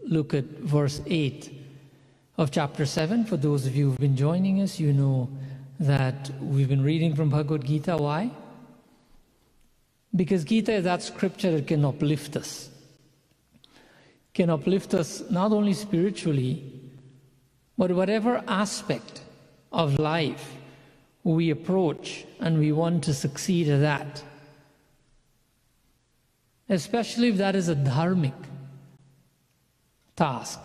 look at verse 8 of chapter 7. For those of you who've been joining us, you know that we've been reading from Bhagavad Gita. Why? Because Gita is that scripture that can uplift us. Can uplift us not only spiritually, but whatever aspect of life we approach and we want to succeed at that. Especially if that is a dharmic task.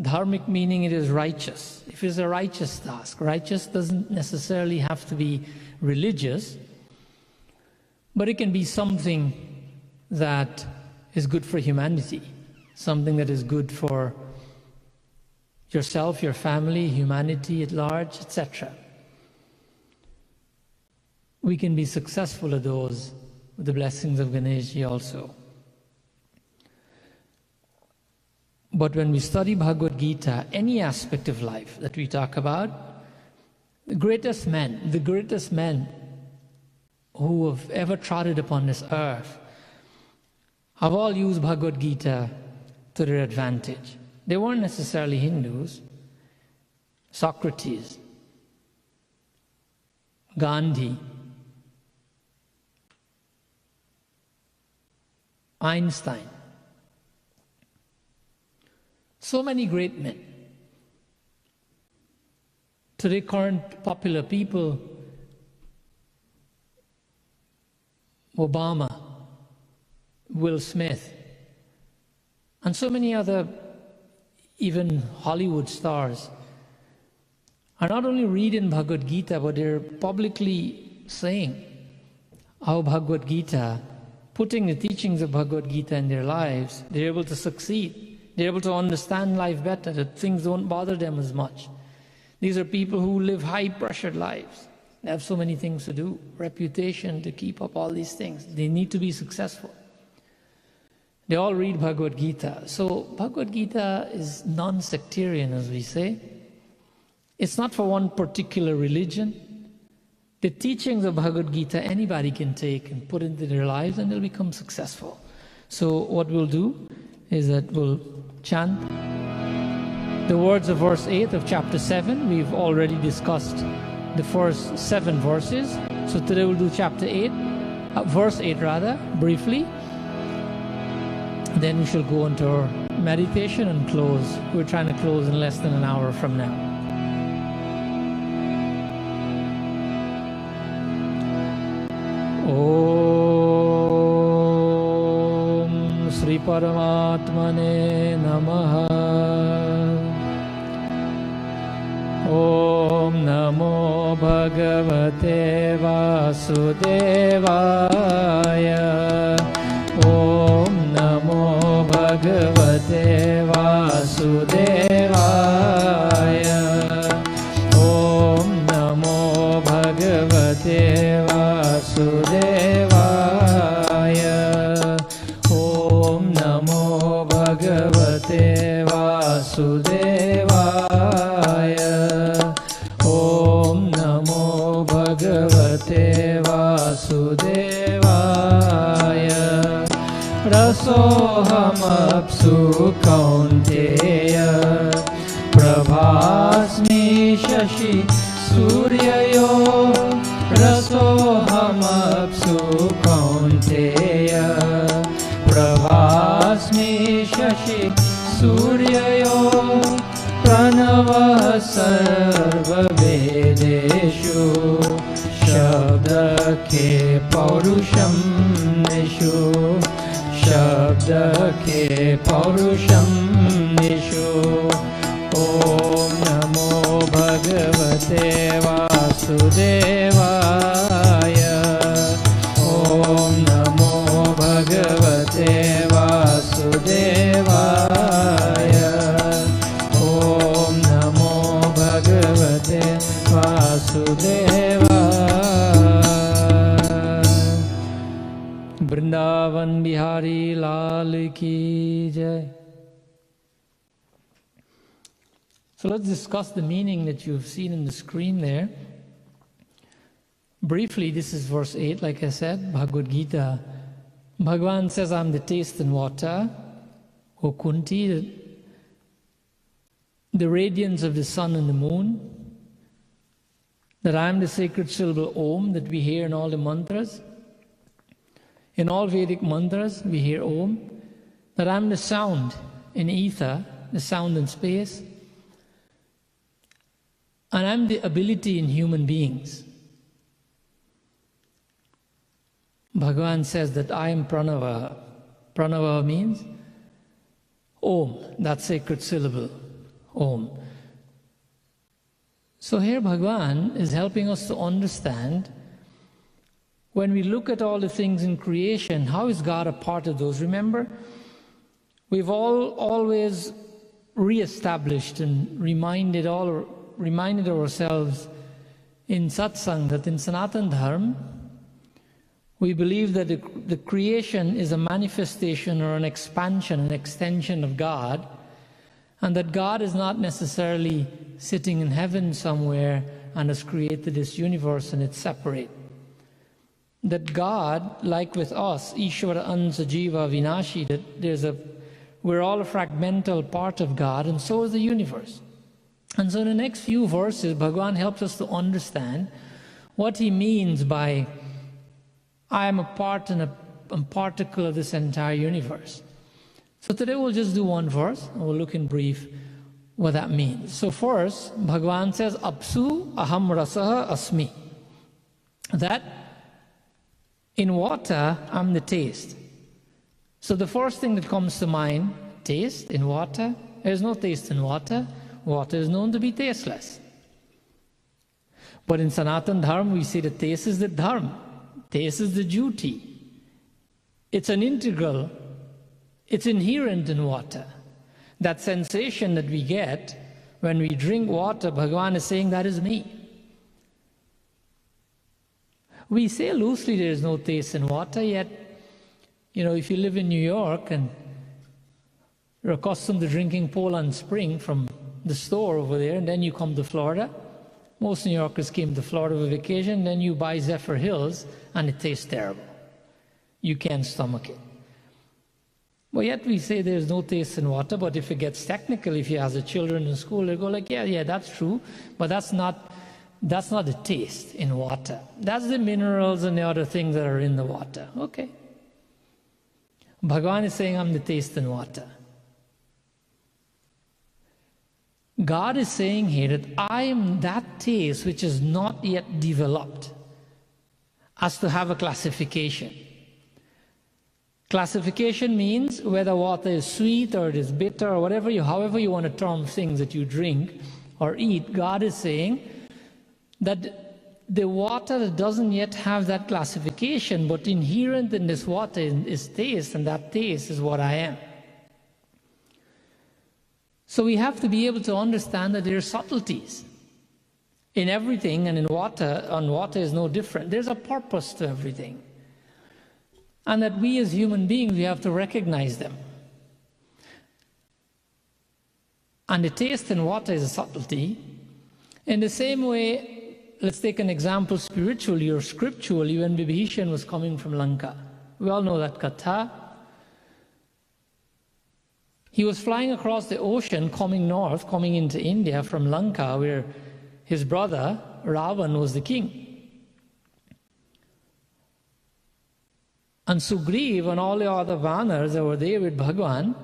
Dharmic meaning it is righteous. If it's a righteous task, righteous doesn't necessarily have to be religious, but it can be something that is good for humanity, something that is good for yourself, your family, humanity at large, etc. We can be successful at those with the blessings of Ganeshji also. But when we study Bhagavad Gita, any aspect of life that we talk about, the greatest men who have ever trotted upon this earth have all used Bhagavad Gita to their advantage. They weren't necessarily Hindus. Socrates, Gandhi, Einstein, so many great men. Today, current popular people, Obama, Will Smith, and so many other, even Hollywood stars, are not only reading Bhagavad Gita, but they're publicly saying how Bhagavad Gita, putting the teachings of Bhagavad Gita in their lives, they're able to succeed. They're able to understand life better, that things don't bother them as much. These are people who live high-pressured lives. They have so many things to do, reputation to keep up, all these things. They need to be successful. They all read Bhagavad Gita. So Bhagavad Gita is non-sectarian, as we say. It's not for one particular religion. The teachings of Bhagavad Gita, anybody can take and put into their lives, and they'll become successful. So what we'll do is that we'll chant the words of verse 8 of chapter 7. We've already discussed the first 7 verses. So today we'll do chapter 8, verse 8 rather, briefly. Then we shall go into our meditation and close. We're trying to close in less than an hour from now. Om Sri Paramatmane Namaha. Om Namo Bhagavate Vasudevaya. Om Namo Bhagavate Vasudevaya. Om Namo Bhagavate Vasudevaya. Om Namo Bhagavate Vasudevaya. Om Namo Bhagavate Vasudevaya. Rasoham apsu kaunteya prabhasmi shashi suryayo. Rasoham apsu kaunteya prabhasmi shashi suryayo. Pranavah sarva vedeshu shabda ke paurusham nishu. Shabda ke paurusham nishu. Om Namo Bhagavate Vasudevaya. Om Namo Bhagavate Vasudevaya. Om Namo Bhagavate Vasudevaya. Vrindavan Bihari Lal Ki Jai. So let's discuss the meaning that you've seen in the screen there. Briefly, this is verse 8, like I said, Bhagavad Gita. Bhagavan says, I'm the taste and water. O Kunti, the radiance of the sun and the moon, that I am the sacred syllable Om that we hear in all the mantras. In all Vedic mantras, we hear Om. That I am the sound in ether, the sound in space. And I am the ability in human beings. Bhagavan says that I am Pranava. Pranava means Om, that sacred syllable, Om. So here Bhagavan is helping us to understand, when we look at all the things in creation, how is God a part of those? Remember, we've always re-established and reminded ourselves in satsang that in Sanatana Dharma, we believe that the creation is a manifestation or an expansion, an extension of God, and that God is not necessarily sitting in heaven somewhere and has created this universe and it's separate. That God, like with us, Ishvara Ansa Jiva Vinashi, that we're all a fragmental part of God, and so is the universe. And so in the next few verses, Bhagavan helps us to understand what he means by I am a part and a particle of this entire universe. So today we'll just do one verse, and we'll look in brief what that means. So first, Bhagavan says, Apsu aham rasaha asmi. That in water, I'm the taste. So the first thing that comes to mind, taste in water. There's no taste in water. Water is known to be tasteless. But in Sanatana Dharma, we say the taste is the dharma. Taste is the duty. It's an integral. It's inherent in water. That sensation that we get when we drink water, Bhagavan is saying that is me. We say loosely there is no taste in water, yet, if you live in New York and you're accustomed to drinking Poland Spring from the store over there, and then you come to Florida. Most New Yorkers came to Florida for vacation, then you buy Zephyr Hills, and it tastes terrible. You can't stomach it. But yet we say there's no taste in water, but if it gets technical, if you ask the children in school, they go like, yeah, that's true, but that's not the taste in water. That's the minerals and the other things that are in the water. Okay. Bhagavan is saying, I'm the taste in water. God is saying here that I am that taste which is not yet developed as to have a classification. Classification means whether water is sweet or it is bitter or however you want to term things that you drink or eat. God is saying that the water that doesn't yet have that classification, but inherent in this water is taste, and that taste is what I am. So we have to be able to understand that there are subtleties in everything, and in water, and water is no different. There's a purpose to everything. And that we as human beings, we have to recognize them. And the taste in water is a subtlety. In the same way, let's take an example spiritually or scripturally when Vibhishan was coming from Lanka. We all know that Katha. He was flying across the ocean, coming north, coming into India from Lanka, where his brother, Ravan, was the king. And Sugriv and all the other Vanars that were there with Bhagavan,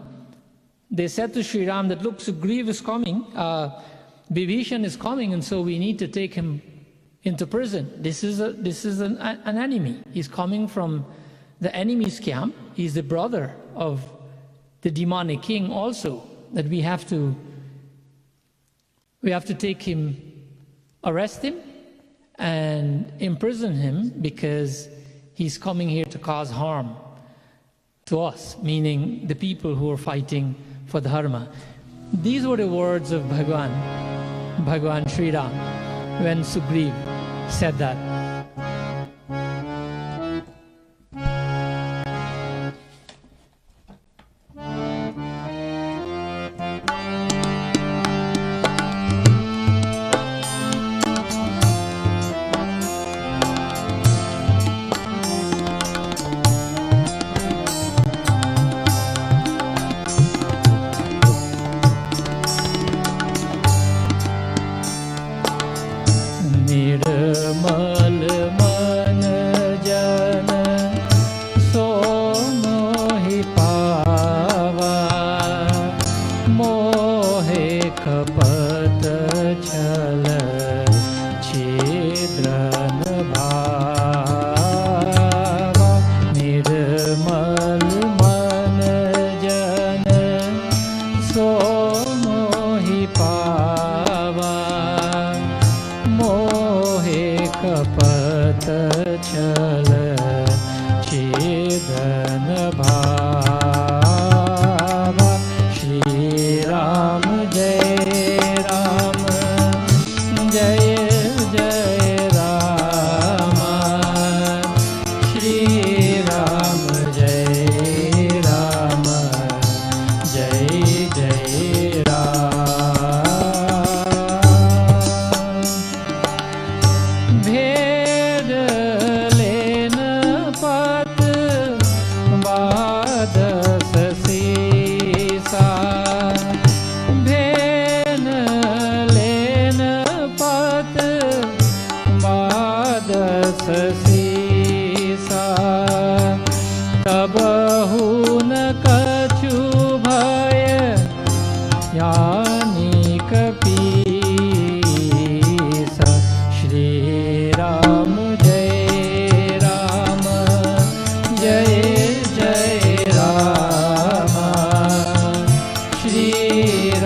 they said to Sri Ram that, look, Sugriv is coming, Vibhishan is coming, and so we need to take him into prison. This is an enemy. He's coming from the enemy's camp. He's the brother of the demonic king also, that we have to take him, arrest him, and imprison him because he's coming here to cause harm to us, meaning the people who are fighting for dharma. These were the words of Bhagavan Sri Ram, when Sugriv said that. ज्ञानी कपीसा श्री राम जय राम जय जय राम श्री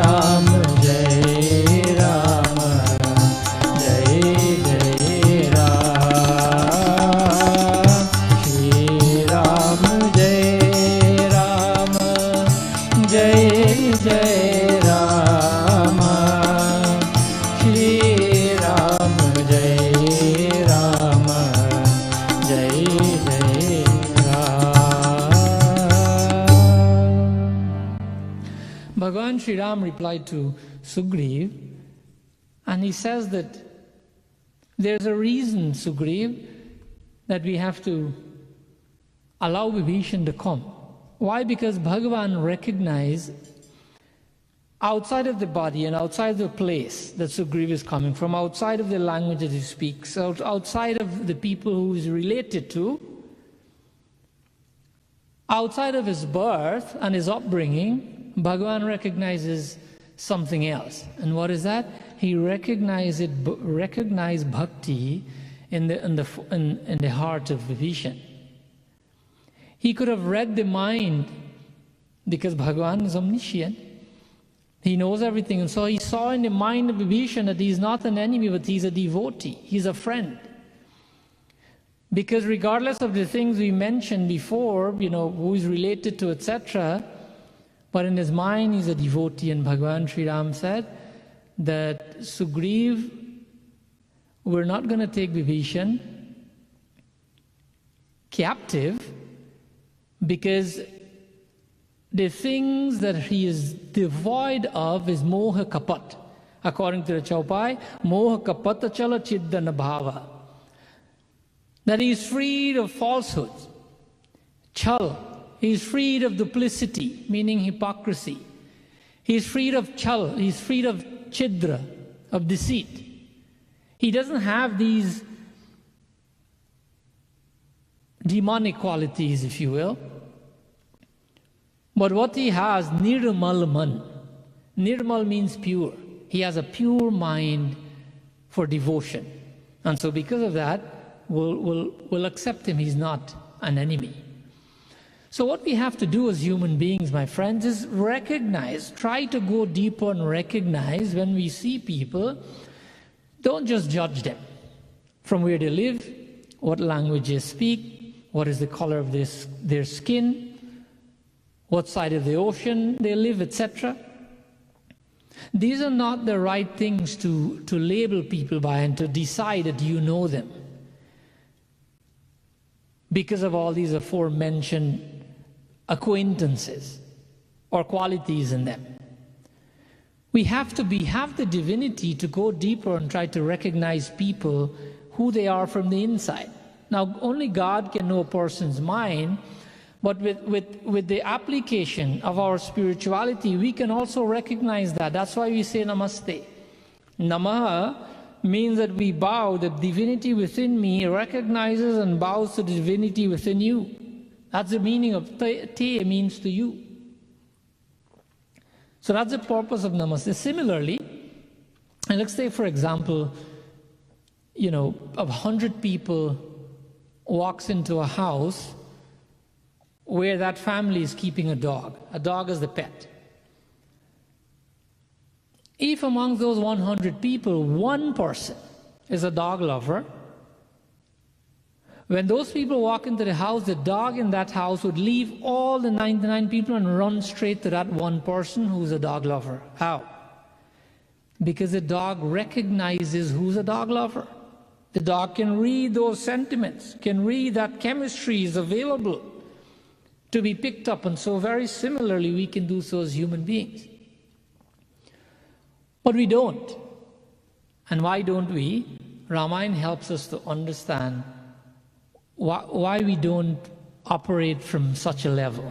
राम जय राम जय जय राम श्री राम जय राम जय जय राम श्री राम जय राम जय जय Ram. Bhagavan Sri Ram replied to Sugriv, and he says that there's a reason, Sugriv, that we have to allow Vibhishan to come. Why? Because Bhagavan recognized outside of the body and outside of the place that Sugriva is coming from, outside of the language that he speaks, outside of the people who he is related to, outside of his birth and his upbringing, Bhagavan recognizes something else. And what is that? He recognized bhakti in the heart of Vibhishan. He could have read the mind because Bhagavan is omniscient. He knows everything. And so he saw in the mind of Vibhishan that he's not an enemy, but he's a devotee. He's a friend. Because regardless of the things we mentioned before, who is related to, etc., but in his mind he's a devotee. And Bhagavan Sri Ram said that Sugriv, we're not going to take Vibhishan captive, because the things that he is devoid of is moha kapat. According to the Chaupai, moha kapata chala chiddana bhava. That he is freed of falsehood, chal. He is freed of duplicity, meaning hypocrisy. He is freed of chal. He is freed of chidra, of deceit. He doesn't have these demonic qualities, if you will. But what he has, nirmal man. Nirmal means pure. He has a pure mind for devotion. And so because of that, we'll accept him. He's not an enemy. So what we have to do as human beings, my friends, is recognize, try to go deeper and recognize when we see people, don't just judge them from where they live, what language they speak, what is the color of their skin, what side of the ocean they live, etc. These are not the right things to label people by and to decide that you know them because of all these aforementioned acquaintances or qualities in them. We have the divinity to go deeper and try to recognize people who they are from the inside. Now, only God can know a person's mind, but with the application of our spirituality, we can also recognize that. That's why we say namaste. Namaha means that we bow, the divinity within me recognizes and bows to the divinity within you. That's the meaning of te means to you. So that's the purpose of namaste. Similarly, and let's say, for example, 100 people walks into a house where that family is keeping a dog. A dog is the pet. If among those 100 people, one person is a dog lover, when those people walk into the house, the dog in that house would leave all the 99 people and run straight to that one person who's a dog lover. How? Because the dog recognizes who's a dog lover. The dog can read those sentiments, can read that chemistry is available to be picked up. And so very similarly, we can do so as human beings. But we don't. And why don't we? Ramayana helps us to understand why we don't operate from such a level.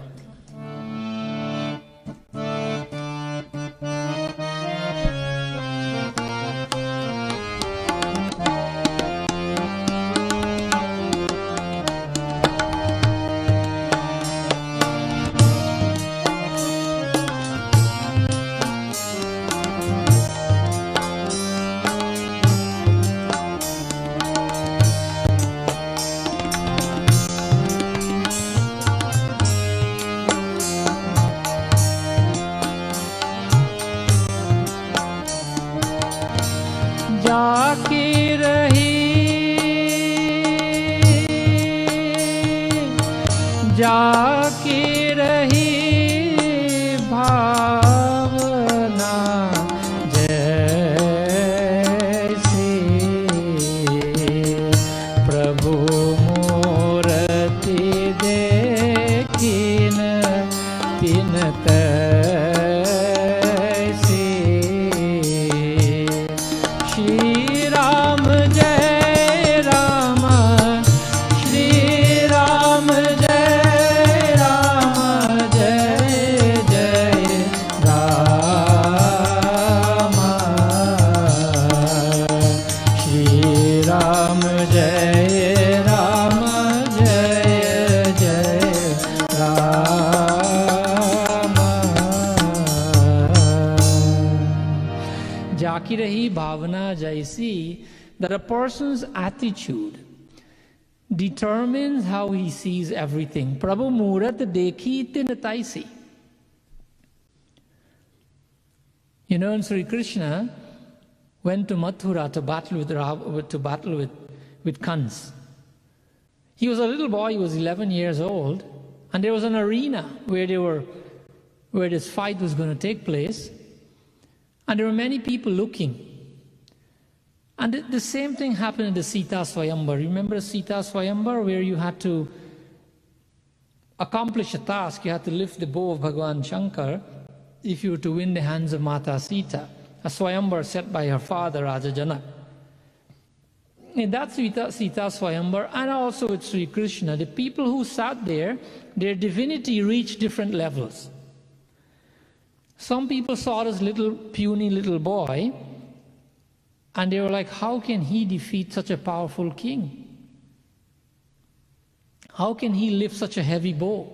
Jaki rahi bhavana jaisi, that a person's attitude determines how he sees everything. Prabhu Murat dekhi tin taisi. You know, and Sri Krishna went to Mathura to battle with Kans. He was a little boy, he was 11 years old, and there was an arena where this fight was going to take place, and there were many people looking. And the same thing happened in the Sita Swayambar. Remember Sita Swayambar, where you had to accomplish a task, you had to lift the bow of Bhagavan Shankar if you were to win the hands of Mata Sita, a Swayambar set by her father Raja Janak. In that Sita Swayambar, and also with Sri Krishna, the people who sat there, their divinity reached different levels. Some people saw this puny little boy, and they were like, how can he defeat such a powerful king? How can he lift such a heavy bow?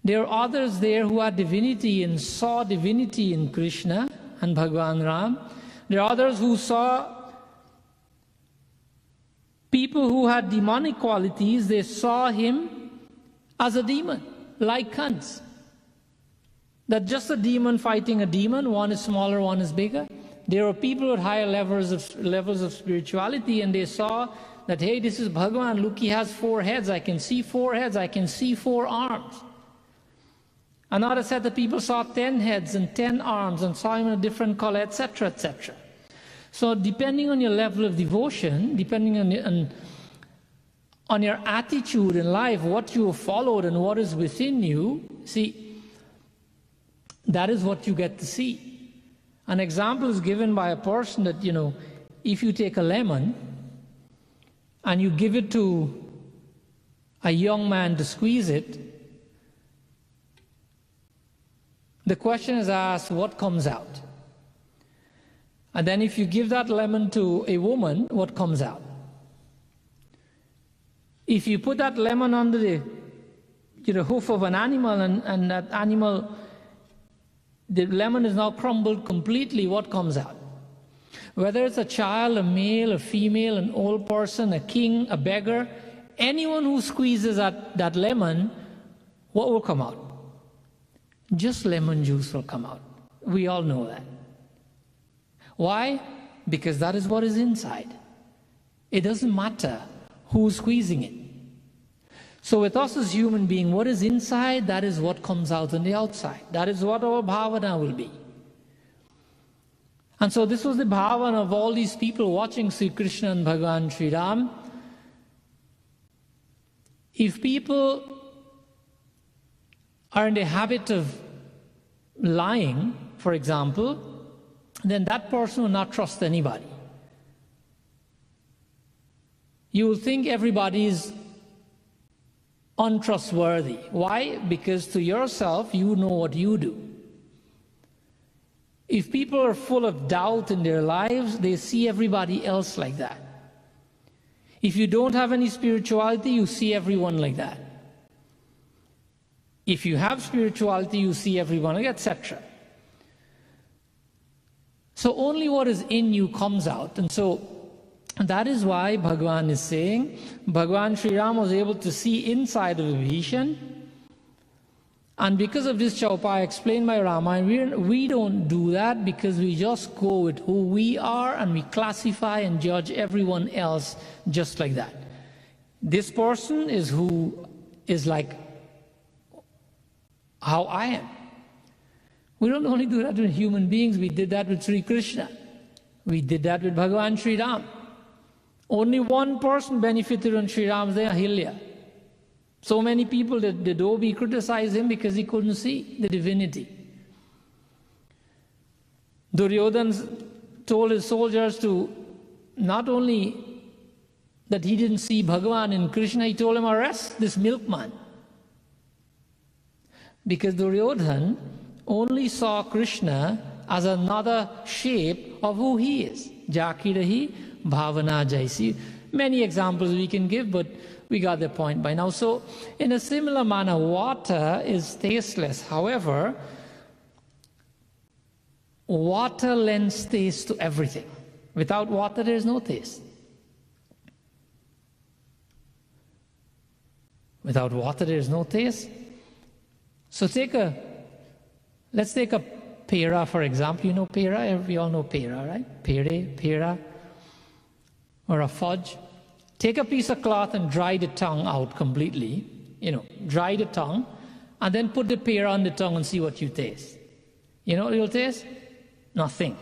There are others there who had divinity and saw divinity in Krishna and Bhagavan Ram. There are others who saw people who had demonic qualities. They saw him as a demon, like Kans. That just a demon fighting a demon, one is smaller, one is bigger. There were people with higher levels of spirituality, and they saw that, hey, this is Bhagavan, look, he has 4 heads, I can see 4 heads, I can see 4 arms. Another set of people saw 10 heads and 10 arms and saw him in a different color, etc., etc. So depending on your level of devotion, depending on your attitude in life, what you have followed and what is within you, see, that is what you get to see. An example is given by a person that, you know, if you take a lemon and you give it to a young man to squeeze it, the question is asked, what comes out? And then if you give that lemon to a woman, what comes out? If you put that lemon under the hoof of an animal and that animal, the lemon is now crumbled completely, what comes out? Whether it's a child, a male, a female, an old person, a king, a beggar, anyone who squeezes that lemon, what will come out? Just lemon juice will come out. We all know that. Why? Because that is what is inside. It doesn't matter who's squeezing it. So with us as human beings, what is inside, that is what comes out on the outside. That is what our bhavana will be. And so this was the bhavana of all these people watching Sri Krishna and Bhagavan Sri Ram. If people are in the habit of lying, for example, then that person will not trust anybody. You will think everybody is untrustworthy. Why? Because to yourself, you know what you do. If people are full of doubt in their lives, they see everybody else like that. If you don't have any spirituality, you see everyone like that. If you have spirituality, you see everyone, etc. So only what is in you comes out. And so that is why Bhagavan is saying, Bhagavan Sri Ram was able to see inside of Vibhishan. And because of this Chaupai explained by Ramayana, we don't do that because we just go with who we are and we classify and judge everyone else just like that. This person is who is like how I am. We don't only do that with human beings, we did that with Sri Krishna. We did that with Bhagavan Sri Ram. Only one person benefited on Sri Ram's day, Ahilya. So many people that the Dhobi criticized him because he couldn't see the divinity. Duryodhana told his soldiers to not only that he didn't see Bhagavan in Krishna, he told him, arrest this milkman. Because Duryodhana only saw Krishna as another shape of who he is. Jaki rahi bhavana jaisi. Many examples we can give, but we got the point by now. So in a similar manner, water is tasteless. However, water lends taste to everything. Without water, there is no taste. Without water, there is no taste. So let's take a pera, for example. You know pera? We all know pera, right? Pera, or a fudge. Take a piece of cloth and dry the tongue out completely. Dry the tongue, and then put the pera on the tongue and see what you taste. You know what you'll taste? Nothing.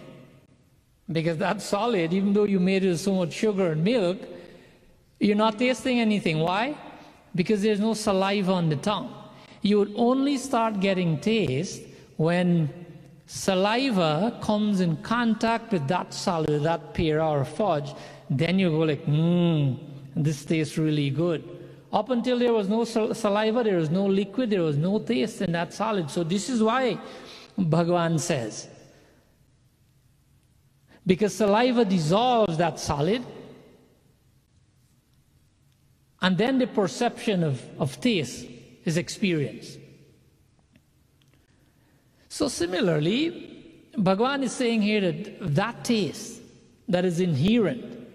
Because that's solid, even though you made it with so much sugar and milk, you're not tasting anything. Why? Because there's no saliva on the tongue. You would only start getting taste when saliva comes in contact with that solid, that pera or fudge. Then you go like, this tastes really good. Up until there was no saliva, there was no liquid, there was no taste in that solid. So this is why Bhagavan says, because saliva dissolves that solid, and then the perception of taste is experienced. So similarly, Bhagavan is saying here that taste that is inherent,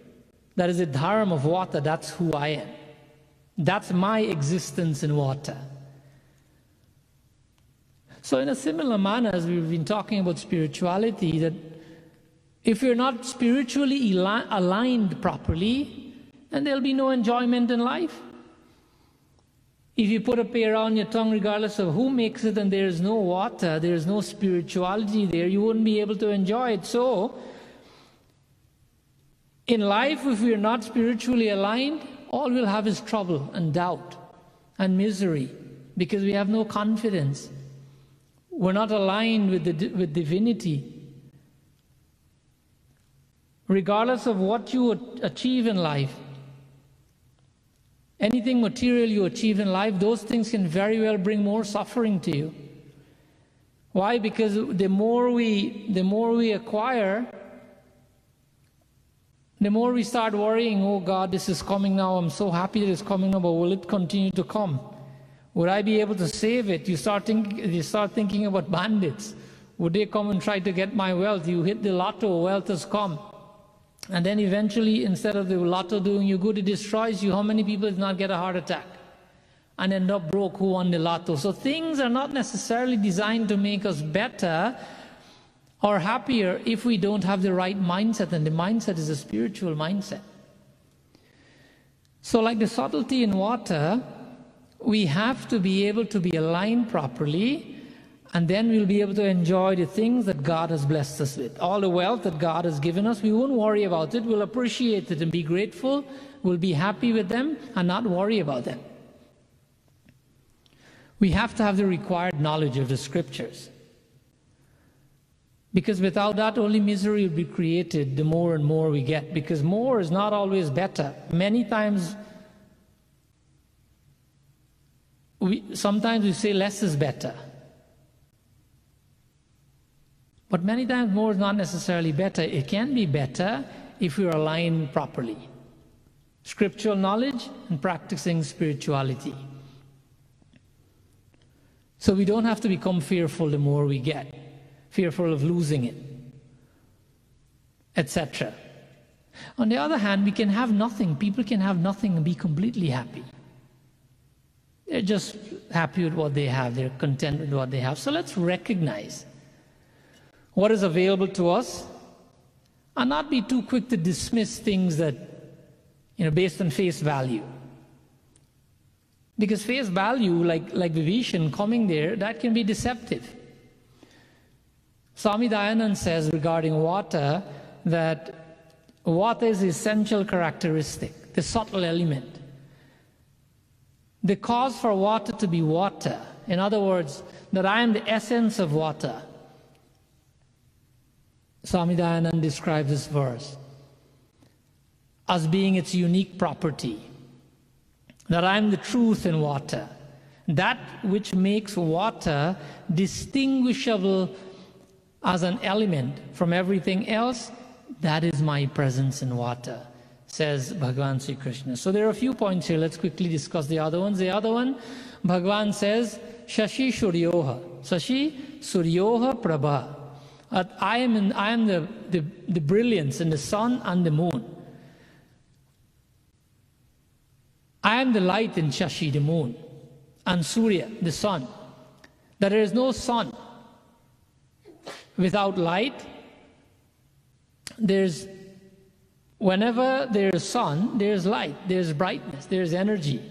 that is the dharma of water, that's who I am. That's my existence in water. So in a similar manner, as we've been talking about spirituality, that if you're not spiritually aligned properly, then there'll be no enjoyment in life. If you put a pera on your tongue, regardless of who makes it, and there is no water, there is no spirituality there, you wouldn't be able to enjoy it. So, in life, if we are not spiritually aligned, all we'll have is trouble and doubt and misery, because we have no confidence. We're not aligned with divinity. Regardless of what you achieve in life, anything material you achieve in life, those things can very well bring more suffering to you. Why? Because the more we acquire, the more we start worrying, oh God, this is coming now, I'm so happy that it's coming now, but will it continue to come? Would I be able to save it? You start thinking about bandits. Would they come and try to get my wealth? You hit the lotto, wealth has come. And then eventually, instead of the lotto doing you good, it destroys you. How many people did not get a heart attack and end up broke who won the lotto? So things are not necessarily designed to make us better or happier if we don't have the right mindset, and the mindset is a spiritual mindset. So like the subtlety in water, we have to be able to be aligned properly, and then we'll be able to enjoy the things that God has blessed us with. All the wealth that God has given us, we won't worry about it. We'll appreciate it and be grateful. We'll be happy with them and not worry about them. We have to have the required knowledge of the scriptures. Because without that, only misery will be created the more and more we get. Because more is not always better. Many times, sometimes we say less is better. But many times more is not necessarily better. It can be better if we are aligned properly. Scriptural knowledge and practicing spirituality. So we don't have to become fearful the more we get, fearful of losing it, etc. On the other hand, we can have nothing. People can have nothing and be completely happy. They're just happy with what they have. They're content with what they have. So let's recognize what is available to us, and not be too quick to dismiss things that, based on face value. Because face value, like Vibhishan coming there, that can be deceptive. Swami Dayanand says regarding water that water is the essential characteristic, the subtle element. The cause for water to be water, in other words, that I am the essence of water. Swami Dayanand describes this verse as being its unique property, that I am the truth in water, that which makes water distinguishable as an element from everything else, that is my presence in water, says Bhagavan Sri Krishna. So there are a few points here. Let's quickly discuss the other ones. The other one, Bhagavan says, Shashi Suryoha. Shashi Suryoha Prabha. I am the brilliance in the sun and the moon. I am the light in Shashi, the moon, and Surya, the sun. That there is no sun without light. Whenever there is sun, there is light, there is brightness, there is energy.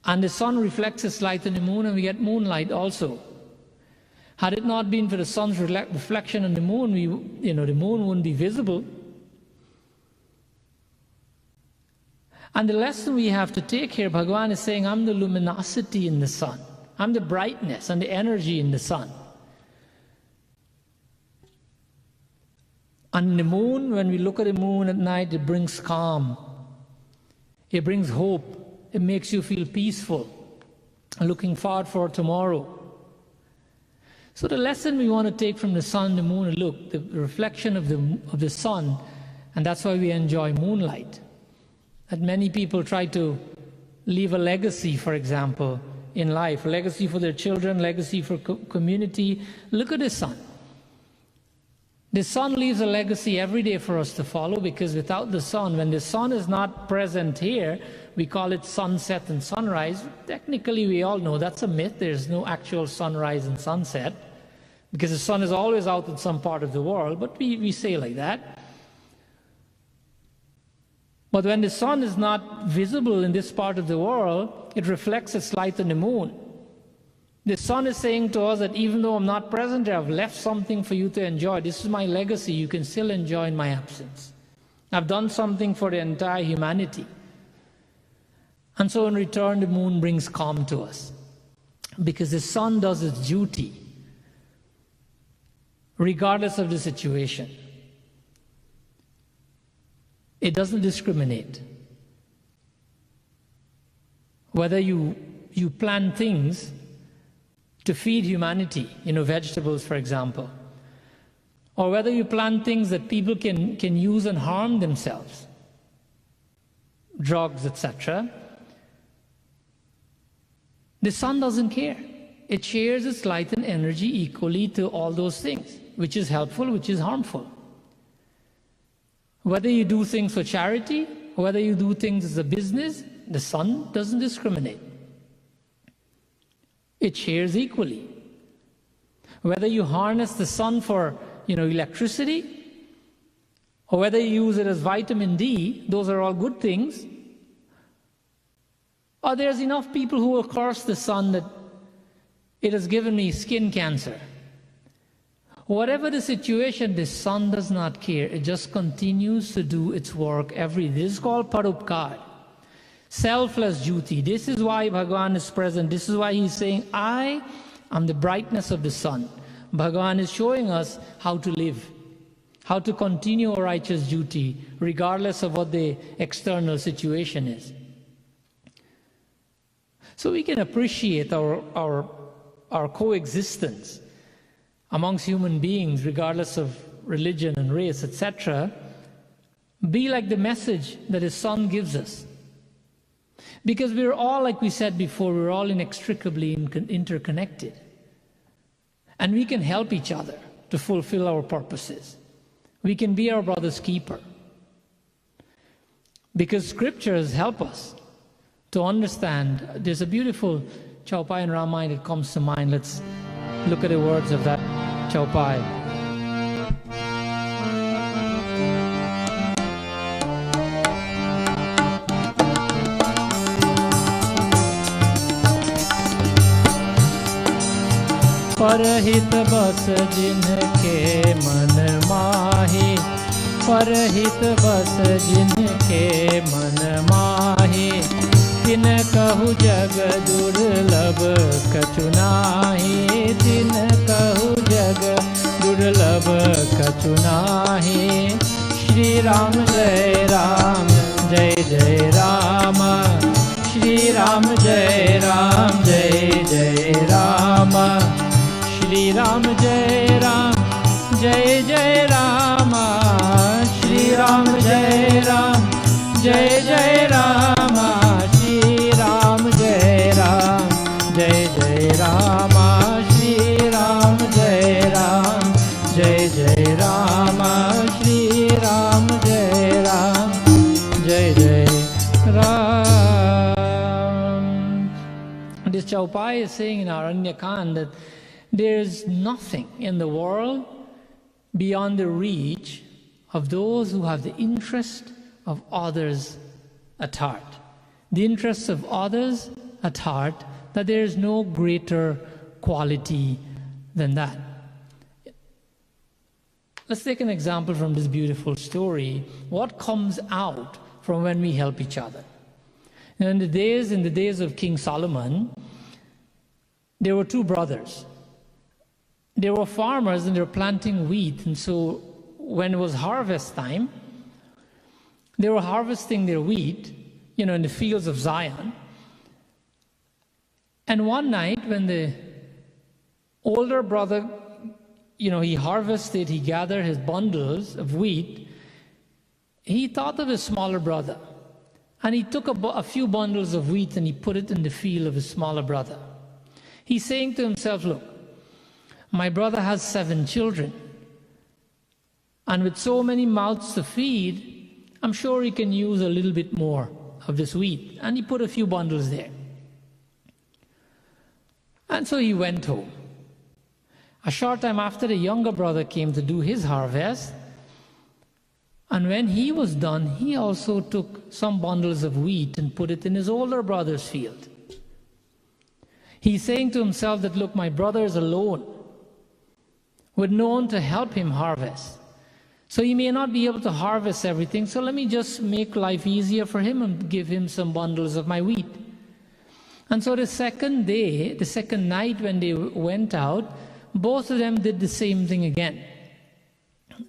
And the sun reflects its light on the moon, and we get moonlight also. Had it not been for the sun's reflection on the moon, the moon wouldn't be visible. And the lesson we have to take here, Bhagavan is saying, I'm the luminosity in the sun. I'm the brightness and the energy in the sun. And the moon, when we look at the moon at night, it brings calm. It brings hope. It makes you feel peaceful, looking forward for tomorrow. So the lesson we want to take from the sun, the moon, look, the reflection of the sun, and that's why we enjoy moonlight. That many people try to leave a legacy, for example, in life, a legacy for their children, legacy for community. Look at the sun. The sun leaves a legacy every day for us to follow, because without the sun, when the sun is not present here, we call it sunset and sunrise. Technically, we all know that's a myth. There's no actual sunrise and sunset, because the sun is always out in some part of the world, but we say like that. But when the sun is not visible in this part of the world, it reflects its light on the moon. The sun is saying to us that even though I'm not present there, I've left something for you to enjoy. This is my legacy. You can still enjoy in my absence. I've done something for the entire humanity. And so in return, the moon brings calm to us, because the sun does its duty regardless of the situation. It doesn't discriminate. Whether you plant things to feed humanity, vegetables, for example, or whether you plant things that people can use and harm themselves, drugs, etc., the sun doesn't care. It shares its light and energy equally to all those things, which is helpful, which is harmful. Whether you do things for charity, whether you do things as a business, the sun doesn't discriminate. It shares equally. Whether you harness the sun for, electricity, or whether you use it as vitamin D, those are all good things. Or there's enough people who will curse the sun that it has given me skin cancer. Whatever the situation, the sun does not care. It just continues to do its work every day. This is called parupkar, selfless duty. This is why Bhagavan is present. This is why he's saying, I am the brightness of the sun. Bhagavan is showing us how to live, how to continue a righteous duty, regardless of what the external situation is. So we can appreciate our coexistence amongst human beings, regardless of religion and race, etc. Be like the message that the sun gives us. Because we're all, like we said before, we're all inextricably interconnected. And we can help each other to fulfill our purposes. We can be our brother's keeper. Because scriptures help us to understand. There's a beautiful Chaupai in Ramayana that comes to mind. Let's look at the words of that Chaupai. परहित बस जिनके मन माही, परहित बस जिनके मन माही, तिन कहु जग दुर्लभ कछु नाहि, तिन कहु जग दुर्लभ कछु नाहि। श्री राम जय राम, जय जय राम, श्री राम जय राम, जय जय राम, श्री राम जय राम, जय जय राम, श्री राम जय राम, जय जय राम, श्री राम जय राम, जय जय राम, श्री राम जय Ram, Chaupai is saying in Aranyakand that there is nothing in the world beyond the reach of those who have the interest of others at heart. The interests of others at heart, that there is no greater quality than that. Let's take an example from this beautiful story. What comes out from when we help each other? Now, in the days of King Solomon, there were two brothers. They were farmers and they were planting wheat, and so when it was harvest time, they were harvesting their wheat, in the fields of Zion. And one night when the older brother, he harvested, he gathered his bundles of wheat, he thought of his smaller brother. And he took a few bundles of wheat and he put it in the field of his smaller brother. He's saying to himself, look, my brother has 7 children. And with so many mouths to feed, I'm sure he can use a little bit more of this wheat. And he put a few bundles there. And so he went home. A short time after, the younger brother came to do his harvest. And when he was done, he also took some bundles of wheat and put it in his older brother's field. He's saying to himself that, look, my brother is alone, with no one to help him harvest. So he may not be able to harvest everything, so let me just make life easier for him and give him some bundles of my wheat. And so the second night when they went out, both of them did the same thing again.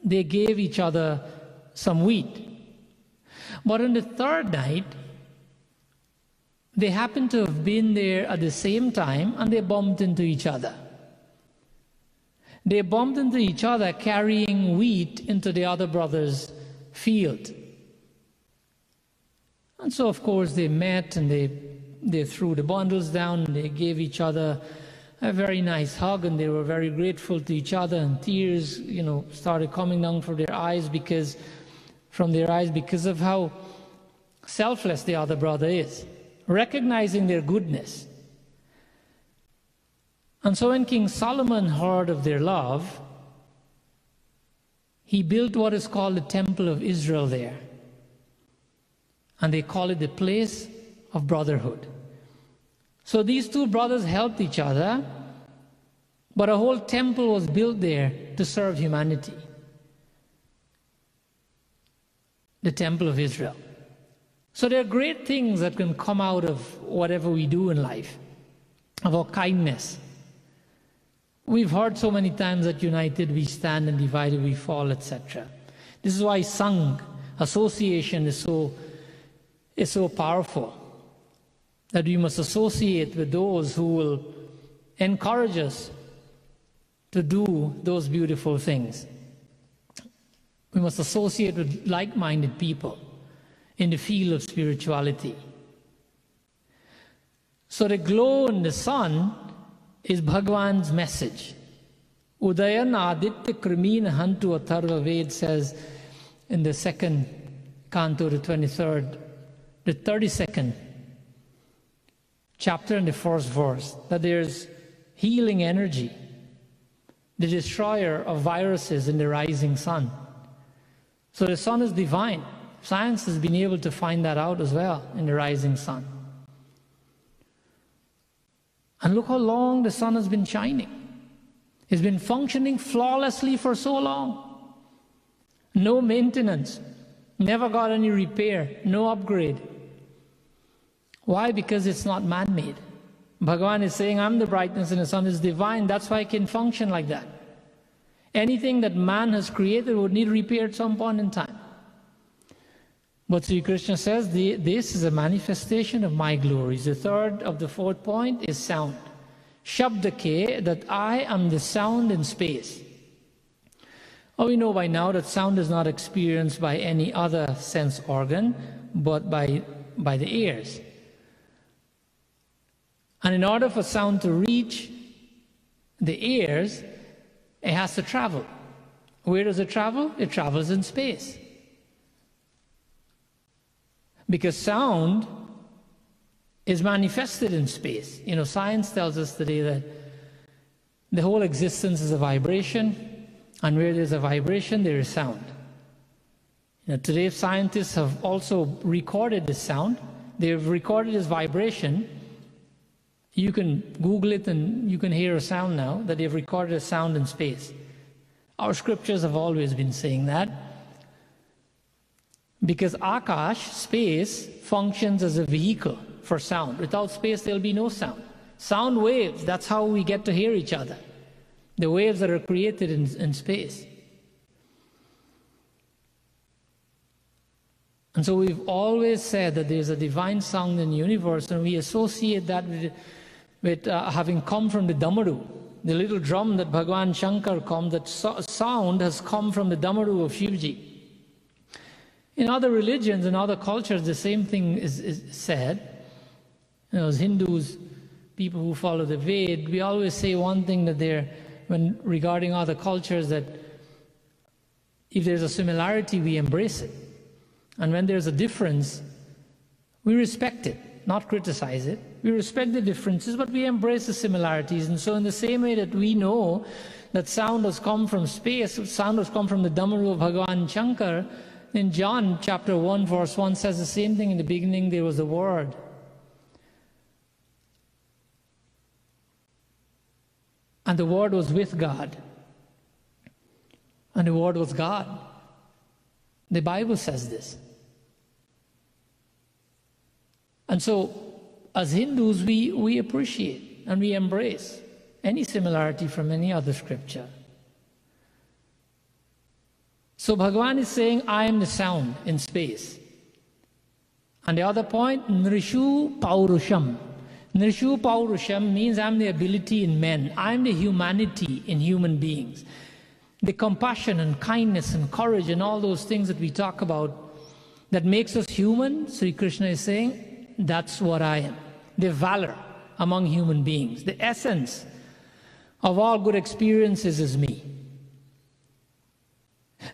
They gave each other some wheat. But on the third night, they happened to have been there at the same time and they bumped into each other. They bumped into each other carrying wheat into the other brother's field. And so, of course, they met and they threw the bundles down and they gave each other a very nice hug, and they were very grateful to each other, and tears, started coming down from their eyes because of how selfless the other brother is, recognizing their goodness. And so when King Solomon heard of their love, he built what is called the Temple of Israel there. And they call it the place of brotherhood. So these two brothers helped each other, but a whole temple was built there to serve humanity. The Temple of Israel. So there are great things that can come out of whatever we do in life, of our kindness. We've heard so many times that united we stand and divided we fall, etc. This is why Sangh, association, is so powerful. That we must associate with those who will encourage us to do those beautiful things. We must associate with like-minded people in the field of spirituality. So the glow in the sun is Bhagavan's message. Udayana Aditya Krimina Hantu Atharva Ved says in the second canto, the 23rd, the 32nd chapter and the first verse, that there's healing energy, the destroyer of viruses in the rising sun. So the sun is divine. Science has been able to find that out as well in the rising sun. And look how long the sun has been shining. It's been functioning flawlessly for so long. No maintenance, never got any repair, no upgrade. Why? Because it's not man-made. Bhagavan is saying, I'm the brightness and the sun is divine. That's why it can function like that. Anything that man has created would need repair at some point in time. But Sri Krishna says, this is a manifestation of my glories. The third of the fourth point is sound. Shabdake, that I am the sound in space. Oh, we know by now that sound is not experienced by any other sense organ, but by the ears. And in order for sound to reach the ears, it has to travel. Where does it travel? It travels in space. Because sound is manifested in space. You know, science tells us today that the whole existence is a vibration, and where there's a vibration, there is sound. You know, today scientists have also recorded this sound. They've recorded this vibration. You can Google it and you can hear a sound now, that they've recorded a sound in space. Our scriptures have always been saying that. Because Akash, space, functions as a vehicle for sound. Without space, there'll be no sound. Sound waves, that's how we get to hear each other. The waves that are created in space. And so we've always said that there's a divine sound in the universe, and we associate that with having come from the Damaru. The little drum that Bhagavan Shankar comes, that sound has come from the Damaru of Shivji. In other religions and other cultures, the same thing is said. You know, as Hindus, people who follow the Ved, we always say one thing that when regarding other cultures, that if there's a similarity, we embrace it. And when there's a difference, we respect it, not criticize it. We respect the differences, but we embrace the similarities. And so in the same way that we know that sound has come from space, sound has come from the Damaru of Bhagavan Shankar, in John chapter 1, verse 1 says the same thing. In the beginning there was the Word. And the Word was with God. And the Word was God. The Bible says this. And so, as Hindus, we appreciate and we embrace any similarity from any other scripture. So Bhagavan is saying, I am the sound in space. And the other point, Nrishu Paurusham. Nrishu Paurusham means I'm the ability in men. I'm the humanity in human beings. The compassion and kindness and courage and all those things that we talk about that makes us human, Sri Krishna is saying, that's what I am. The valor among human beings. The essence of all good experiences is me.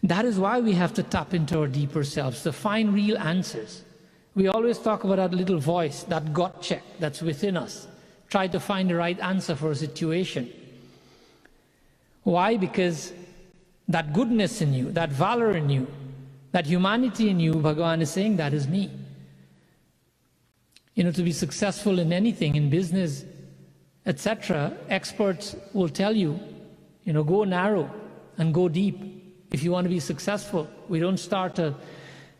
That is why we have to tap into our deeper selves to find real answers. We always talk about that little voice, that gut check that's within us. Try to find the right answer for a situation. Why? Because that goodness in you, that valor in you, that humanity in you, Bhagavan is saying, that is me. You know, to be successful in anything, in business, etc., experts will tell you, you know, go narrow and go deep. If you want to be successful, we don't start a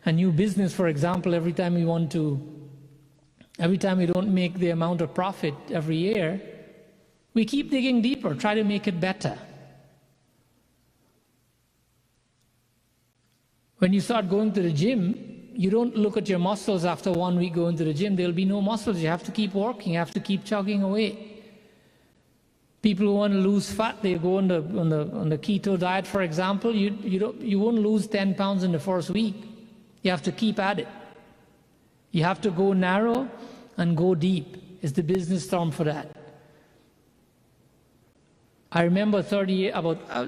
new business, for example, every time we don't make the amount of profit every year, we keep digging deeper, try to make it better. When you start going to the gym, you don't look at your muscles after 1 week going to the gym. There'll be no muscles. You have to keep working. You have to keep chugging away. People who want to lose fat, they go on the keto diet, for example. You won't lose 10 pounds in the first week. You have to keep at it. You have to go narrow and go deep. Is the business term for that. I remember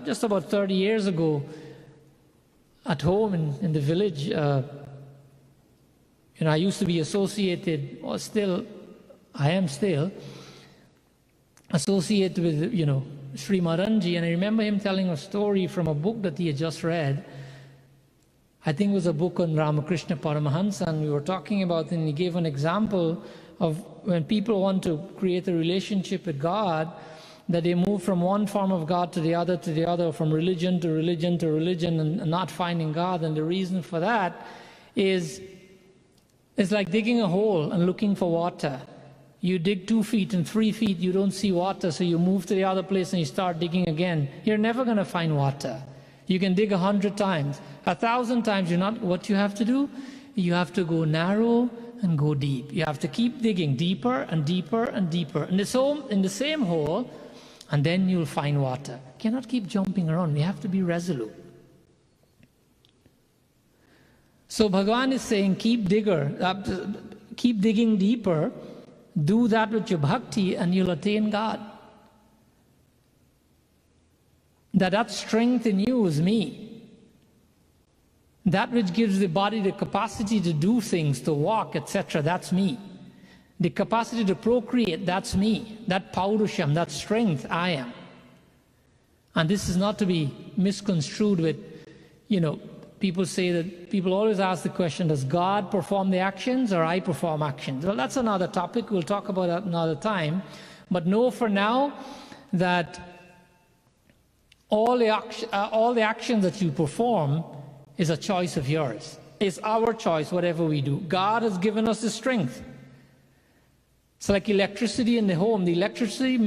just about 30 years ago, at home in the village, I used to be associated, or I am still associated with, Sri Maranji, and I remember him telling a story from a book that he had just read. I think it was a book on Ramakrishna Paramahansa, and we were talking about it, and he gave an example of when people want to create a relationship with God, that they move from one form of God to the other, from religion to religion to religion, and not finding God. And the reason for that is, it's like digging a hole and looking for water. You dig 2 feet and 3 feet, you don't see water, so you move to the other place and you start digging again. You're never going to find water. You can dig 100 times, 1,000 times. What you have to do, you have to go narrow and go deep. You have to keep digging deeper and deeper and deeper in the same hole, and then you'll find water. You cannot keep jumping around. We have to be resolute. So Bhagavan is saying, keep digging deeper, do that with your bhakti, and you'll attain God. That strength in you is me. That which gives the body the capacity to do things, to walk, etc., that's me. The capacity to procreate, that's me. That paurusham, that strength, I am. And this is not to be misconstrued with, people say that, people always ask the question, does God perform the actions or I perform actions? Well, that's another topic. We'll talk about that another time. But know for now that all the actions that you perform is a choice of yours. It's our choice, whatever we do. God has given us the strength. It's like electricity in the home. The electricity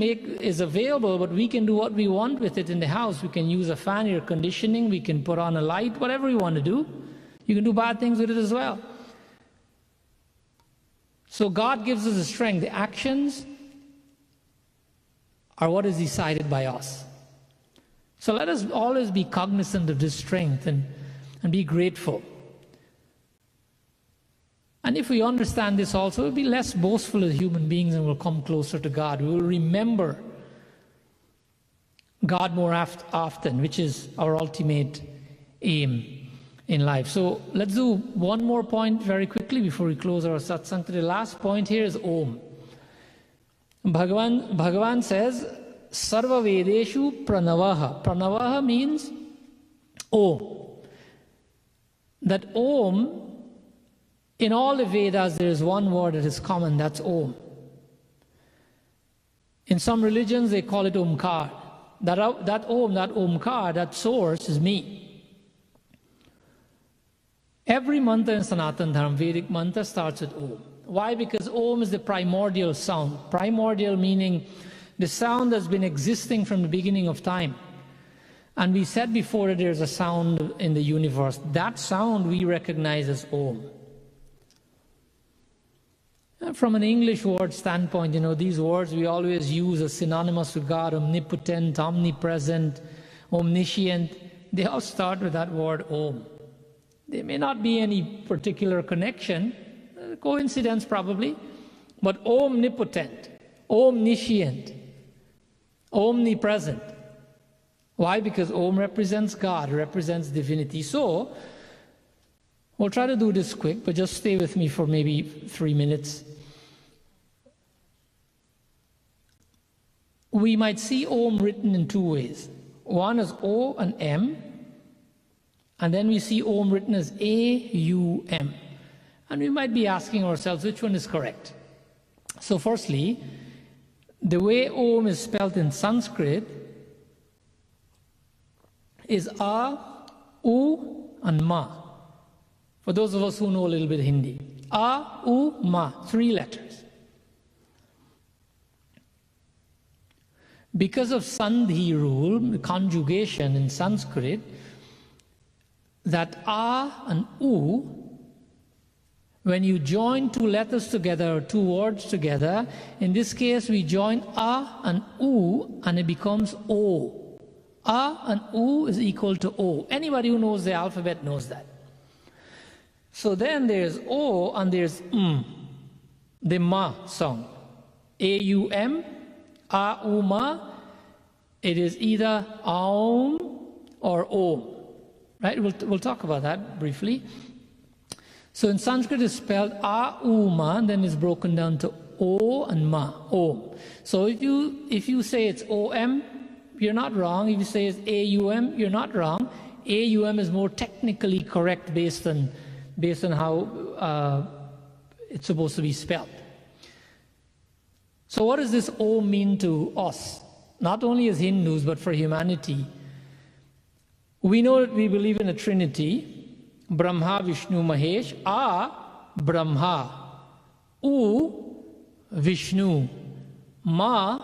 is available, but we can do what we want with it in the house. We can use a fan, air conditioning, we can put on a light, whatever we want to do. You can do bad things with it as well. So God gives us the strength. The actions are what is decided by us. So let us always be cognizant of this strength and be grateful. And if we understand this also, we'll be less boastful as human beings and we'll come closer to God. We will remember God more often, which is our ultimate aim in life. So let's do one more point very quickly before we close our satsang. The last point here is Om. Bhagavan says, Sarva Vedeshu Pranavaha. Pranavaha means Om. That Om, in all the Vedas, there is one word that is common, that's Om. In some religions, they call it Omkar. That Om, that Omkar, that source is me. Every mantra in Sanatana Dharma, Vedic mantra, starts with Om. Why? Because Om is the primordial sound. Primordial meaning the sound that's been existing from the beginning of time. And we said before that there's a sound in the universe. That sound we recognize as Om. From an English word standpoint, these words we always use as synonymous with God: omnipotent, omnipresent, omniscient. They all start with that word Om. There may not be any particular connection, coincidence probably, but omnipotent, omniscient, omnipresent. Why? Because Om represents God, represents divinity. So, we'll try to do this quick, but just stay with me for maybe 3 minutes. We might see Om written in two ways. One is O and M, and then we see Om written as A-U-M. And we might be asking ourselves, which one is correct? So firstly, the way Om is spelled in Sanskrit is A, U, and Ma. For those of us who know a little bit of Hindi. A, U, Ma, 3 letters. Because of Sandhi rule, the conjugation in Sanskrit, that A and U, when you join 2 letters together or 2 words together, in this case we join A and U and it becomes O. A and U is equal to O. Anybody who knows the alphabet knows that. So then there's O and there's the Ma sound. A-U-M, A-U-Ma. It is either Aum or Om. Right? We'll talk about that briefly. So in Sanskrit it's spelled A-U-Ma, then it's broken down to O and Ma, Om. So if you say it's O-M, you're not wrong. If you say it's A-U-M, you're not wrong. A-U-M is more technically correct based on how it's supposed to be spelled. So what does this Om mean to us? Not only as Hindus, but for humanity. We know that we believe in a Trinity, Brahma, Vishnu, Mahesh. A, Brahma. U, Vishnu. Ma,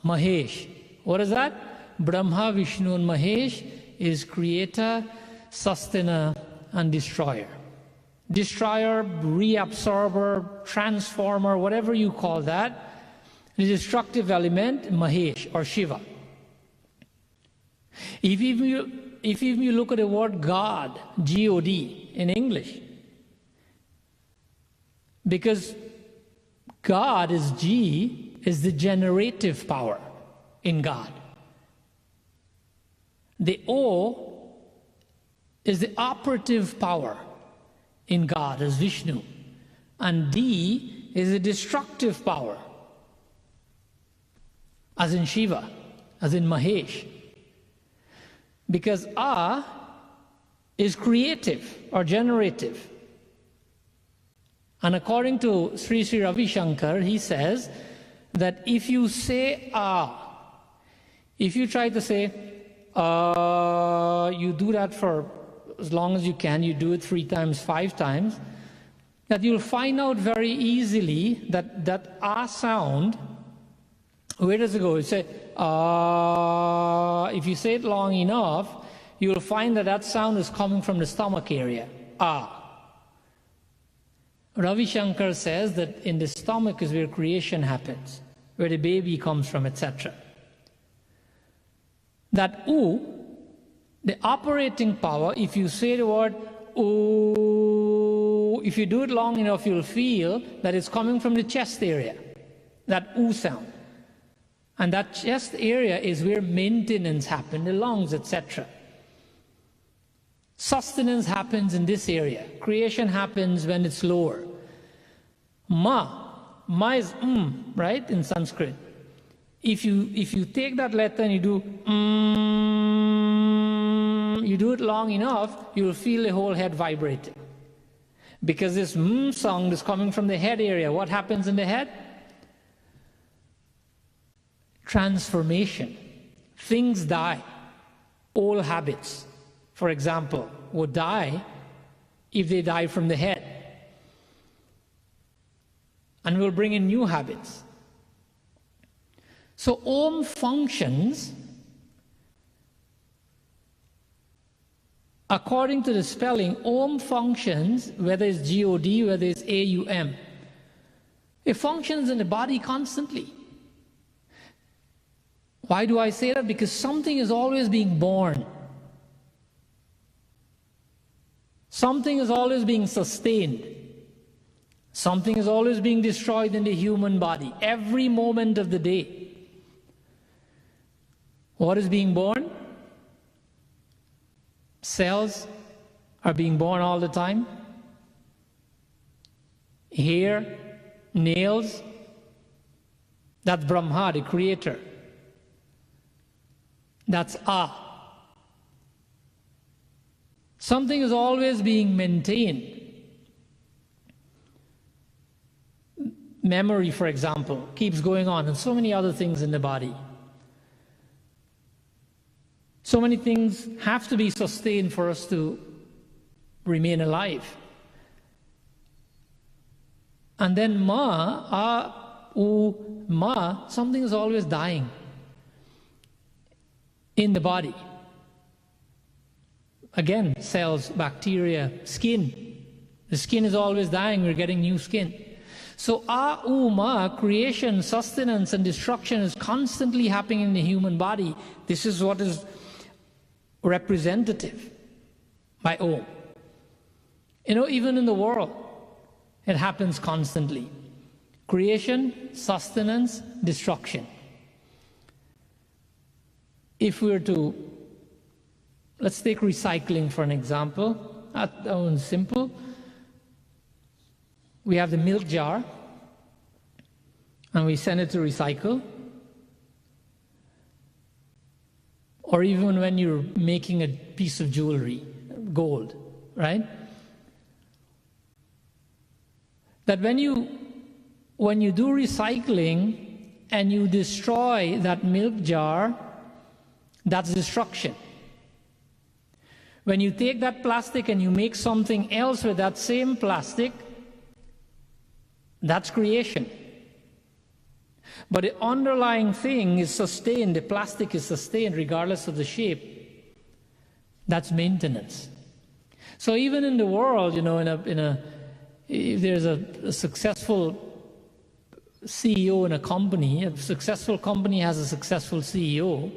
Mahesh. What is that? Brahma, Vishnu, and Mahesh is creator, sustainer, and destroyer. Destroyer, reabsorber, transformer, whatever you call that. The destructive element, Mahesh or Shiva. If you look at the word God, G-O-D, in English, because God is the generative power in God. The O is the operative power in God as Vishnu. And D is a destructive power, as in Shiva, as in Mahesh. Because A is creative or generative. And according to Sri Sri Ravi Shankar, he says that if you say if you try to say you do that for as long as you can, you do it 3 times, 5 times, that you'll find out very easily that sound, where does it go? You say, if you say it long enough, you'll find that sound is coming from the stomach area. Ravi Shankar says that in the stomach is where creation happens, where the baby comes from, etc. That U, the operating power, if you say the word ooh, if you do it long enough, you'll feel that it's coming from the chest area, that ooh sound. And that chest area is where maintenance happens, the lungs, etc. Sustenance happens in this area. Creation happens when it's lower. Ma is right, in Sanskrit. If you take that letter and you do you do it long enough, you'll feel the whole head vibrating. Because this sound is coming from the head area. What happens in the head? Transformation. Things die. Old habits, for example, would die if they die from the head. And will bring in new habits. So Om functions according to the spelling. Om functions, whether it's G-O-D, whether it's A-U-M. It functions in the body constantly. Why do I say that? Because something is always being born. Something is always being sustained. Something is always being destroyed in the human body, every moment of the day. What is being born? Cells are being born all the time. Hair, nails, that's Brahma, the creator. That's A. Something is always being maintained. Memory, for example, keeps going on, and so many other things in the body. So many things have to be sustained for us to remain alive. And then Ma, something is always dying in the body. Again, cells, bacteria, skin. The skin is always dying, we're getting new skin. So Ma, creation, sustenance, and destruction is constantly happening in the human body. This is what is representative by Om. Even in the world, it happens constantly. Creation, sustenance, destruction. If we were to, let's take recycling for an example. That one's simple. We have the milk jar, and we send it to recycle. Or even when you're making a piece of jewelry, gold, right? That when you do recycling and you destroy that milk jar, that's destruction. When you take that plastic and you make something else with that same plastic, that's creation. But the underlying thing is sustained, the plastic is sustained regardless of the shape. That's maintenance. So even in the world, if there's a successful CEO in a company, a successful company has a successful CEO.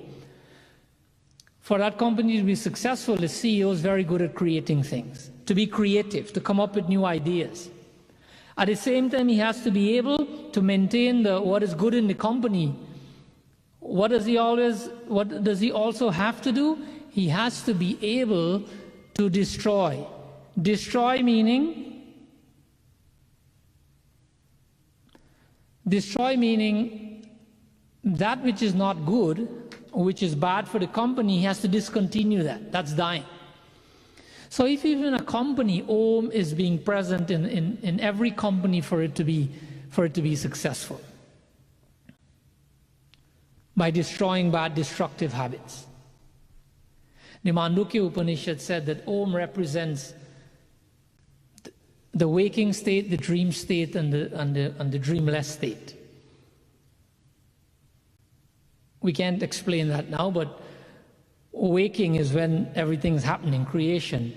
For that company to be successful, the CEO is very good at creating things, to be creative, to come up with new ideas. At the same time, he has to be able to maintain what is good in the company. What does he also have to do? He has to be able to destroy. Destroy meaning Destroy meaning that which is not good, or which is bad for the company, he has to discontinue that. That's dying. So if even a company, Om is being present in every company for it to be successful, by destroying bad destructive habits. The Mandukya Upanishad said that Om represents the waking state, the dream state, and the dreamless state. We can't explain that now, but waking is when everything's happening, creation.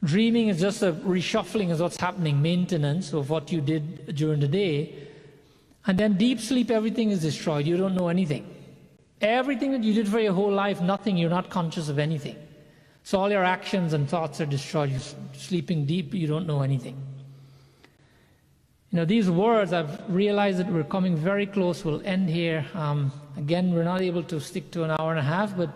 Dreaming is just a reshuffling of what's happening, maintenance of what you did during the day. And then deep sleep, everything is destroyed. You don't know anything. Everything that you did for your whole life, nothing, you're not conscious of anything. So all your actions and thoughts are destroyed. You're sleeping deep, you don't know anything. These words, I've realized that we're coming very close. We'll end here. Again, we're not able to stick to an hour and a half, but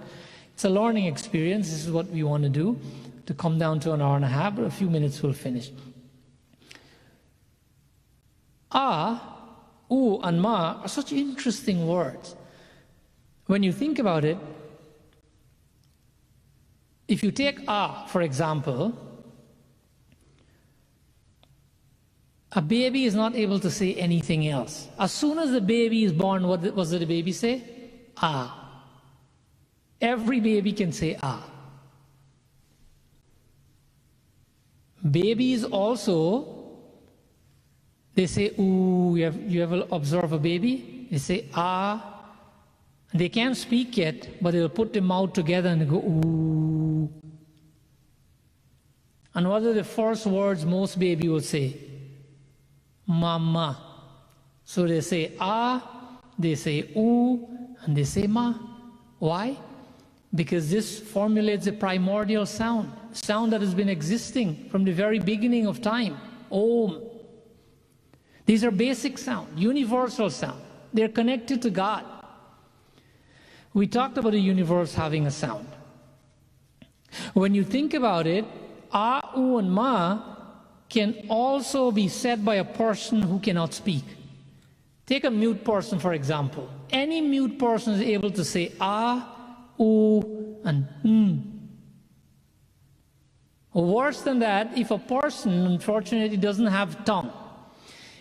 it's a learning experience. This is what we want to do, to come down to an hour and a half, but a few minutes we'll finish. U, and Ma are such interesting words. When you think about it, if you take for example, a baby is not able to say anything else. As soon as the baby is born, what does the baby say? Every baby can say Babies also, they say ooh. You ever observe a baby? They say They can't speak yet, but they'll put their mouth together and they go ooh. And what are the first words most baby will say? Mama. So they say they say ooh, and they say ma. Why? Because this formulates a primordial sound that has been existing from the very beginning of time. Om. These are basic sound, universal sound. They're connected to God. We talked about the universe having a sound. When you think about it, U, and Ma can also be said by a person who cannot speak. Take a mute person, for example. Any mute person is able to say U, and Worse than that, if a person, unfortunately, doesn't have tongue.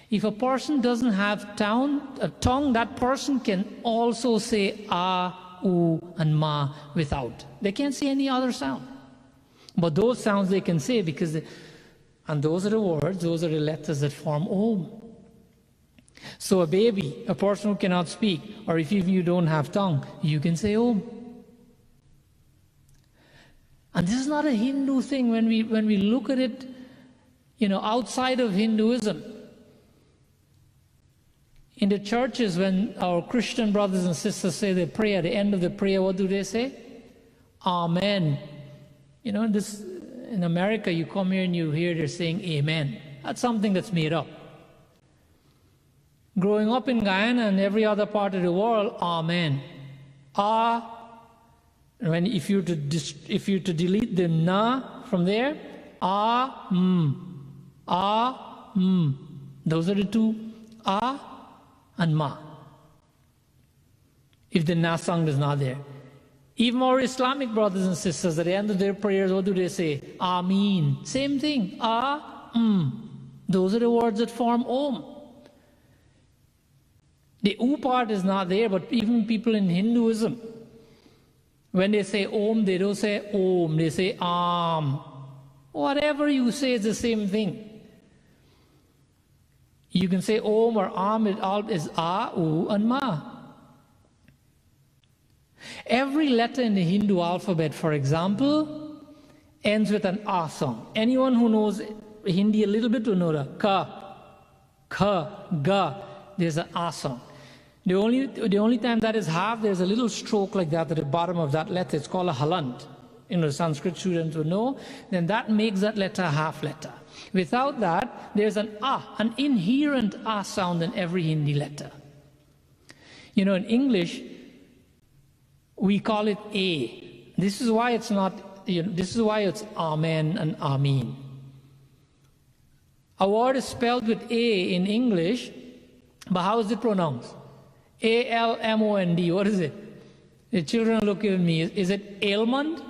If a person doesn't have a tongue, that person can also say U, and Ma without. They can't say any other sound. But those sounds they can say and those are the words, those are the letters that form Om. So a baby, a person who cannot speak, or if even you don't have tongue, you can say Om. And this is not a Hindu thing. When we look at it, outside of Hinduism, in the churches, when our Christian brothers and sisters say their prayer, at the end of the prayer, what do they say? Amen. In America, you come here and you hear they're saying Amen. That's something that's made up. Growing up in Guyana and every other part of the world, Amen. If you were to delete the na from there, those are the two, and Ma. If the na sound is not there. Even our Islamic brothers and sisters, at the end of their prayers, what do they say? Ameen. Same thing. Those are the words that form Om. The U part is not there, but even people in Hinduism, when they say Om, they don't say Om, they say Am. Whatever you say is the same thing. You can say Om or Am, it all is U, and Ma. Every letter in the Hindu alphabet, for example, ends with an A sound. Anyone who knows Hindi a little bit will know that. Ka, Ga, there's an A sound. The only time that is half, there's a little stroke like that at the bottom of that letter. It's called a halant. Sanskrit students would know. Then that makes that letter a half letter. Without that, there's an inherent A sound in every Hindi letter. In English, we call it A. This is why it's not, this is why it's Amen and Ameen. A word is spelled with A in English, But how is it pronounced? A-L-M-O-N-D. What is it? The children are looking at me. Is it almond?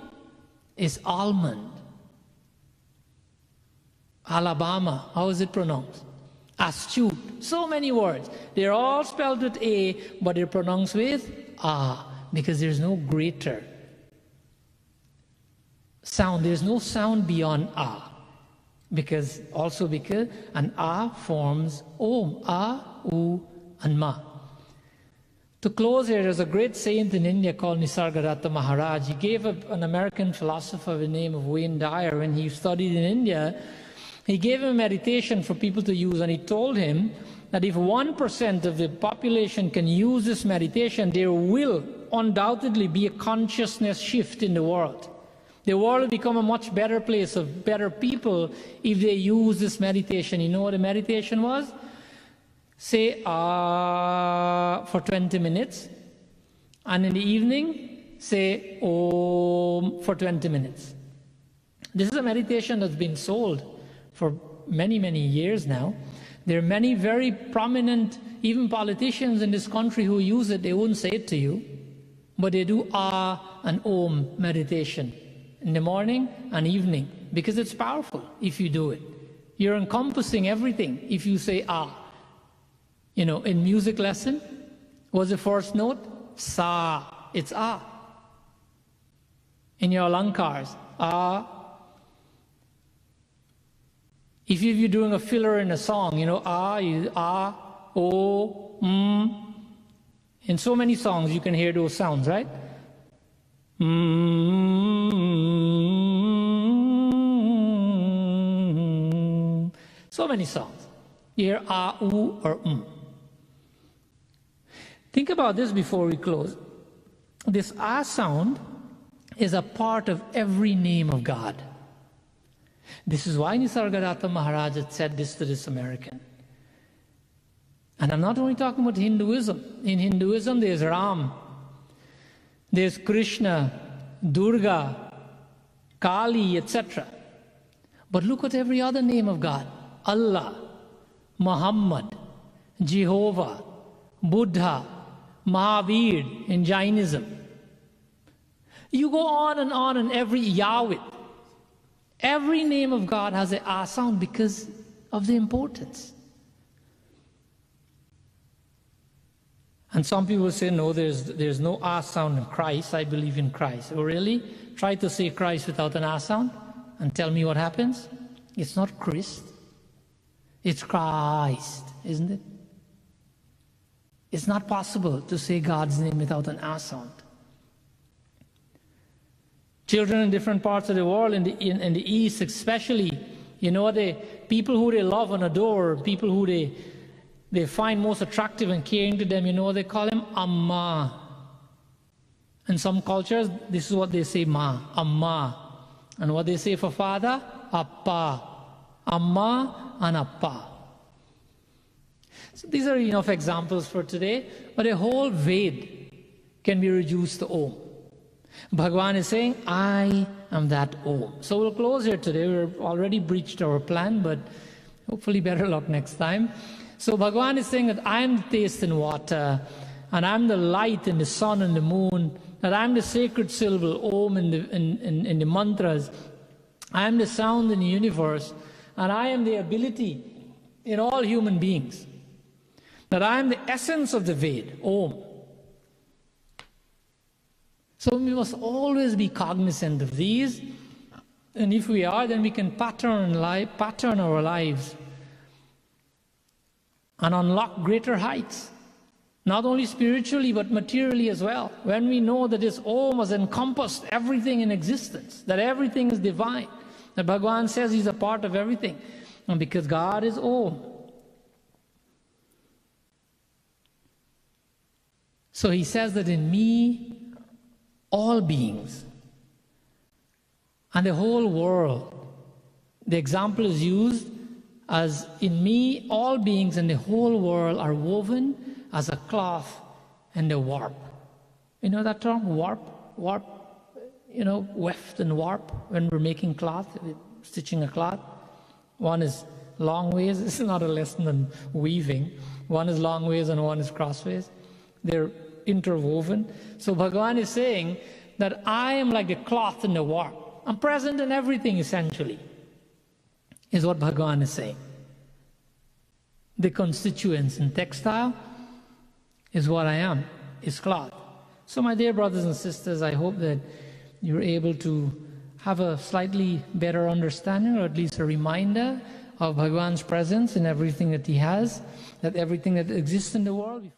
It's almond. Alabama. How is it pronounced? Astute. So many words. They're all spelled with A, but they're pronounced with A, because there's no greater sound. There's no sound beyond A. Because an A forms Om. A, U, and Ma. To close here, there's a great saint in India called Nisargadatta Maharaj. He gave an American philosopher by the name of Wayne Dyer, when he studied in India, he gave him a meditation for people to use, and he told him that if 1% of the population can use this meditation, there will undoubtedly be a consciousness shift in the world. The world will become a much better place of better people if they use this meditation. You know what the meditation was? Say for 20 minutes, and in the evening, say Om for 20 minutes. This is a meditation that's been sold for many, many years now. There are many very prominent, even politicians in this country who use it. They wouldn't say it to you, but they do and Om meditation in the morning and evening, because it's powerful if you do it. You're encompassing everything if you say You know, in music lesson, what's the first note? Sa. It's A. In your alankars, A. If you're doing a filler in a song, you know, A, O, In so many songs you can hear those sounds, right? So many songs. You hear A, U, or Think about this before we close. This A sound is a part of every name of God. This is why Nisargadatta Maharaj had said this to this American. And I'm not only talking about Hinduism. In Hinduism, there's Ram, there's Krishna, Durga, Kali, etc. But look at every other name of God. Allah, Muhammad, Jehovah, Buddha, Mahavir in Jainism. You go on, and every Yahweh. Every name of God has an A sound because of the importance. And some people say, no, there's no A sound in Christ. I believe in Christ. Oh, really? Try to say Christ without an A sound and tell me what happens. It's not Christ. It's Christ, isn't it? It's not possible to say God's name without an A sound. Children in different parts of the world, in the East especially, you know, the people who they love and adore, people who they find most attractive and caring to them, you know, they call him Amma. In some cultures, this is what they say, Ma, Amma. And what they say for father, Appa. Amma and Appa. So these are enough examples for today, but a whole Ved can be reduced to Om. Bhagavan is saying, I am that Om. So we'll close here today. We've already breached our plan, but hopefully better luck next time. So Bhagavan is saying that I am the taste in water, and I'm the light in the sun and the moon, that I'm the sacred syllable, Om, in the mantras. I am the sound in the universe, and I am the ability in all human beings. That I am the essence of the Ved, Om. So we must always be cognizant of these, and if we are, then we can pattern our lives and unlock greater heights, not only spiritually but materially as well. When we know that this Om has encompassed everything in existence, that everything is divine, that Bhagavan says He's a part of everything, and because God is Om. So He says that in me, all beings and the whole world, the example is used as in me, all beings and the whole world are woven as a cloth in the warp. You know that term, warp? Warp, you know, weft and warp when we're making cloth, stitching a cloth. One is long ways. This is not a lesson on weaving. One is long ways and one is crossways. They're interwoven. So Bhagavan is saying that I am like the cloth in the warp. I'm present in everything, essentially, is what Bhagavan is saying. The constituents in textile is what I am, is cloth. So my dear brothers and sisters, I hope that you're able to have a slightly better understanding, or at least a reminder of Bhagavan's presence in everything that he has, that everything that exists in the world.